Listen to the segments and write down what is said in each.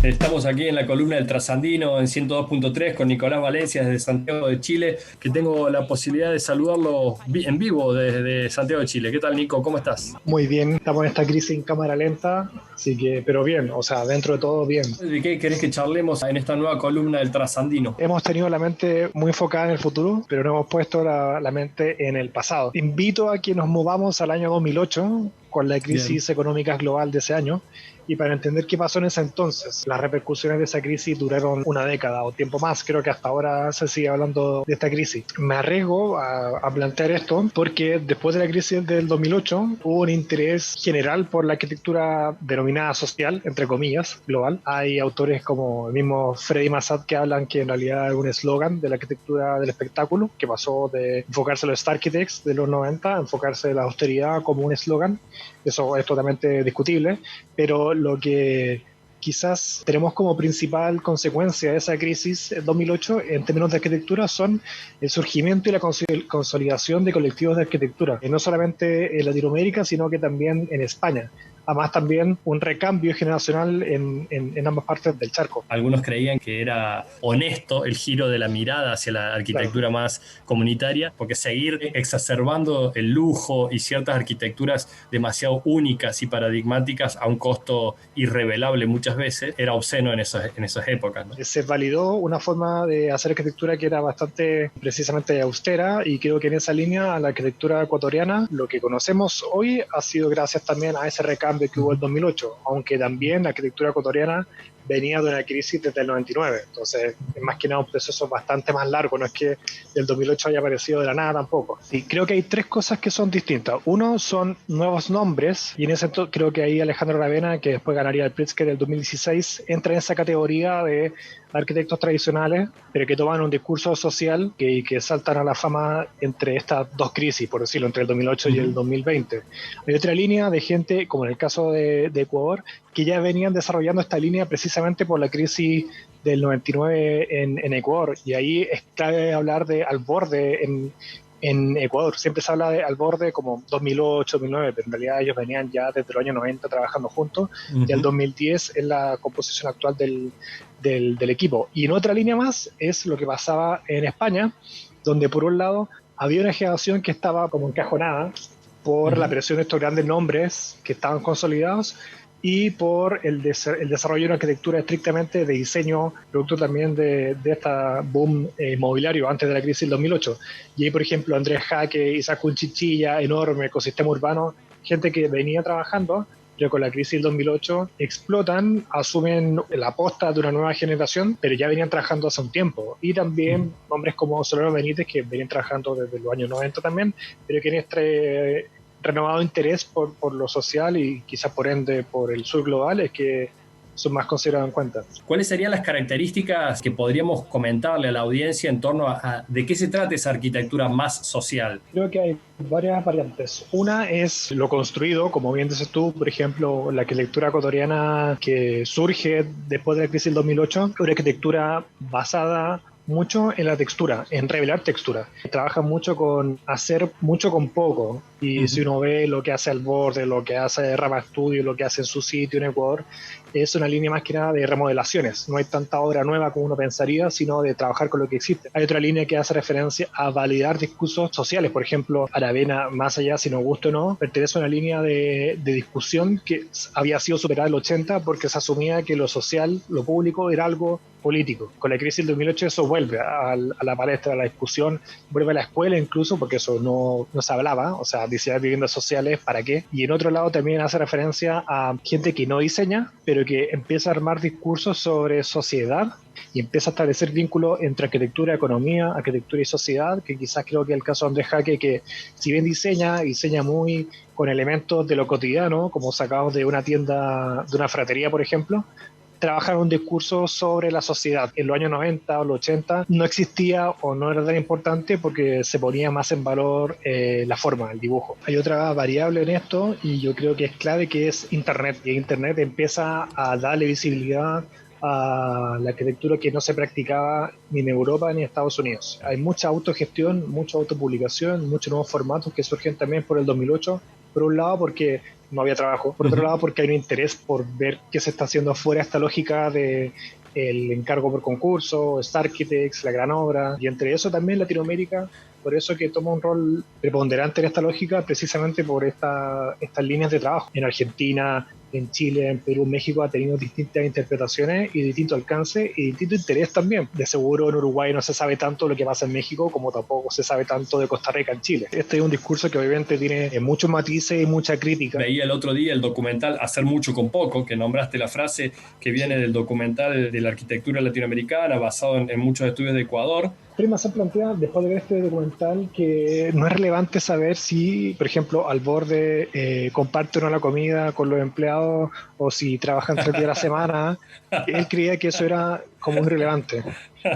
Estamos aquí en la columna del Trasandino en 102.3 con Nicolás Valencia desde Santiago de Chile, que tengo la posibilidad de saludarlo en vivo desde Santiago de Chile. ¿Qué tal, Nico? ¿Cómo estás? Muy bien, estamos en esta crisis en cámara lenta, así que, pero bien, o sea, dentro de todo bien. ¿De qué querés que charlemos en esta nueva columna del Trasandino? Hemos tenido la mente muy enfocada en el futuro, pero no hemos puesto la mente en el pasado. Invito a que nos movamos al año 2008 con la Bien. crisis económica global de ese año y para entender qué pasó en ese entonces. Las repercusiones de esa crisis duraron una década o tiempo más, creo que hasta ahora se sigue hablando de esta crisis. Me arriesgo a plantear esto porque después de la crisis del 2008 hubo un interés general por la arquitectura denominada social, entre comillas, global. Hay autores como el mismo Freddy Massad que hablan que en realidad es un eslogan de la arquitectura del espectáculo, que pasó de enfocarse en los Star Architects de los 90 a enfocarse en la austeridad como un eslogan. Eso es totalmente discutible, pero lo que quizás tenemos como principal consecuencia de esa crisis en 2008 en términos de arquitectura son el surgimiento y la consolidación de colectivos de arquitectura, no solamente en Latinoamérica, sino que también en España. Además también un recambio generacional en ambas partes del charco. Algunos creían que era honesto el giro de la mirada hacia la Claro. arquitectura más comunitaria, porque seguir exacerbando el lujo y ciertas arquitecturas demasiado únicas y paradigmáticas a un costo irrevelable muchas veces era obsceno en esas épocas, ¿no? Se validó una forma de hacer arquitectura que era bastante precisamente austera y creo que en esa línea la arquitectura ecuatoriana, lo que conocemos hoy ha sido gracias también a ese recambio que hubo en 2008, aunque también la arquitectura ecuatoriana venía de una crisis desde el 99, entonces es más que nada un proceso bastante más largo, no es que el 2008 haya aparecido de la nada tampoco. Y creo que hay tres cosas que son distintas. Uno son nuevos nombres, y en ese creo que ahí Alejandro Aravena, que después ganaría el Pritzker del 2016, entra en esa categoría de arquitectos tradicionales, pero que toman un discurso social que saltan a la fama entre estas dos crisis, por decirlo, entre el 2008 y el 2020. Hay otra línea de gente, como en el caso de Ecuador, que ya venían desarrollando esta línea precisamente por la crisis del 99 en Ecuador. Y ahí es clave hablar de al borde en Ecuador. Siempre se habla de al borde como 2008, 2009, pero en realidad ellos venían ya desde los años 90 trabajando juntos, y el 2010 es la composición actual del equipo. Y en otra línea más es lo que pasaba en España, donde por un lado había una generación que estaba como encajonada por la presión de estos grandes nombres que estaban consolidados y por el desarrollo de una arquitectura estrictamente de diseño, producto también de esta boom inmobiliario antes de la crisis del 2008. Y ahí, por ejemplo, Andrés Jaque, Isaac Chinchilla, enorme ecosistema urbano, gente que venía trabajando, pero con la crisis del 2008 explotan, asumen la posta de una nueva generación, pero ya venían trabajando hace un tiempo. Y también hombres como Solano Benítez, que venían trabajando desde los años 90 también, pero que en este renovado interés por lo social y quizás por ende por el sur global es que son más considerados en cuenta. ¿Cuáles serían las características que podríamos comentarle a la audiencia en torno a de qué se trata esa arquitectura más social? Creo que hay varias variantes. Una es lo construido, como bien dices tú, por ejemplo, la arquitectura ecuatoriana que surge después de la crisis del 2008, una arquitectura basada mucho en la textura, en revelar textura. Trabaja mucho con hacer mucho con poco. Y si uno ve lo que hace al borde, lo que hace Rama Studio, lo que hace en su sitio en Ecuador, es una línea más que nada de remodelaciones. No hay tanta obra nueva como uno pensaría, sino de trabajar con lo que existe. Hay otra línea que hace referencia a validar discursos sociales. Por ejemplo, Aravena, más allá si nos gusta o no, pertenece a una línea de discusión que había sido superada en el 80 porque se asumía que lo social, lo público, era algo político. Con la crisis del 2008 eso vuelve a la palestra, a la discusión, vuelve a la escuela incluso, porque eso no se hablaba, o sea, diseñar viviendas sociales, ¿para qué? Y en otro lado también hace referencia a gente que no diseña, pero que empieza a armar discursos sobre sociedad y empieza a establecer vínculos entre arquitectura, economía, arquitectura y sociedad, que quizás creo que es el caso de Andrés Jaque, que si bien diseña muy con elementos de lo cotidiano, como sacados de una tienda, de una fratería, por ejemplo, trabajar un discurso sobre la sociedad. En los años 90 o los 80 no existía o no era tan importante porque se ponía más en valor la forma, el dibujo. Hay otra variable en esto y yo creo que es clave, que es Internet. Y Internet empieza a darle visibilidad a la arquitectura que no se practicaba ni en Europa ni en Estados Unidos. Hay mucha autogestión, mucha autopublicación, muchos nuevos formatos que surgen también por el 2008. Por un lado porque no había trabajo, por otro lado porque hay un interés por ver qué se está haciendo fuera de esta lógica de el encargo por concurso, Star Architects, la gran obra, y entre eso también Latinoamérica, por eso que toma un rol preponderante en esta lógica, precisamente por estas líneas de trabajo. En Argentina, en Chile, en Perú, México ha tenido distintas interpretaciones y distinto alcance y distinto interés también. De seguro en Uruguay no se sabe tanto lo que pasa en México como tampoco se sabe tanto de Costa Rica en Chile. Este es un discurso que obviamente tiene muchos matices y mucha crítica. Veía el otro día el documental Hacer mucho con poco, que nombraste la frase que viene del documental de la arquitectura latinoamericana basado en muchos estudios de Ecuador. Prima se plantea, después de ver este documental, que no es relevante saber si, por ejemplo, al borde comparte o no la comida con los empleados o si trabajan 3 días a la semana. Él creía que eso era como irrelevante.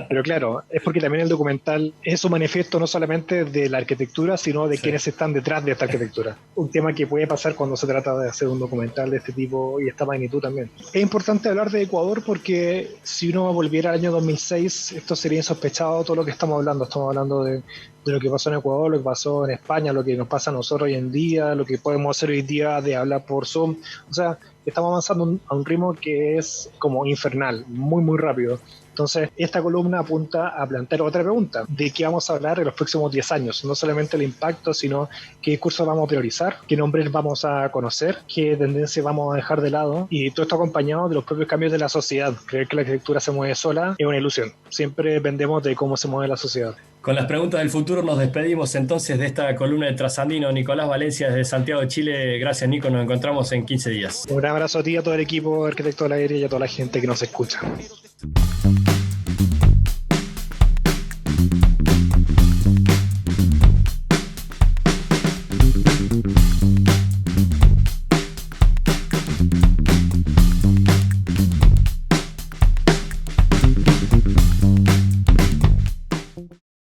Pero claro, es porque también el documental es un manifiesto no solamente de la arquitectura, sino de quienes están detrás de esta arquitectura. Un tema que puede pasar cuando se trata de hacer un documental de este tipo y esta magnitud también. Es importante hablar de Ecuador porque si uno volviera al año 2006, esto sería insospechado todo lo que estamos hablando. Estamos hablando de lo que pasó en Ecuador, lo que pasó en España, lo que nos pasa a nosotros hoy en día, lo que podemos hacer hoy día de hablar por Zoom. O sea, estamos avanzando a un ritmo que es como infernal, muy, muy rápido. Entonces, esta columna apunta a plantear otra pregunta, de qué vamos a hablar en los próximos 10 años, no solamente el impacto, sino qué discursos vamos a priorizar, qué nombres vamos a conocer, qué tendencias vamos a dejar de lado, y todo esto acompañado de los propios cambios de la sociedad. Creer que la arquitectura se mueve sola es una ilusión, siempre dependemos de cómo se mueve la sociedad. Con las preguntas del futuro nos despedimos entonces de esta columna de Trasandino. Nicolás Valencia desde Santiago de Chile. Gracias, Nico, nos encontramos en 15 días. Un abrazo a ti, a todo el equipo Arquitecto del Aire y a toda la gente que nos escucha.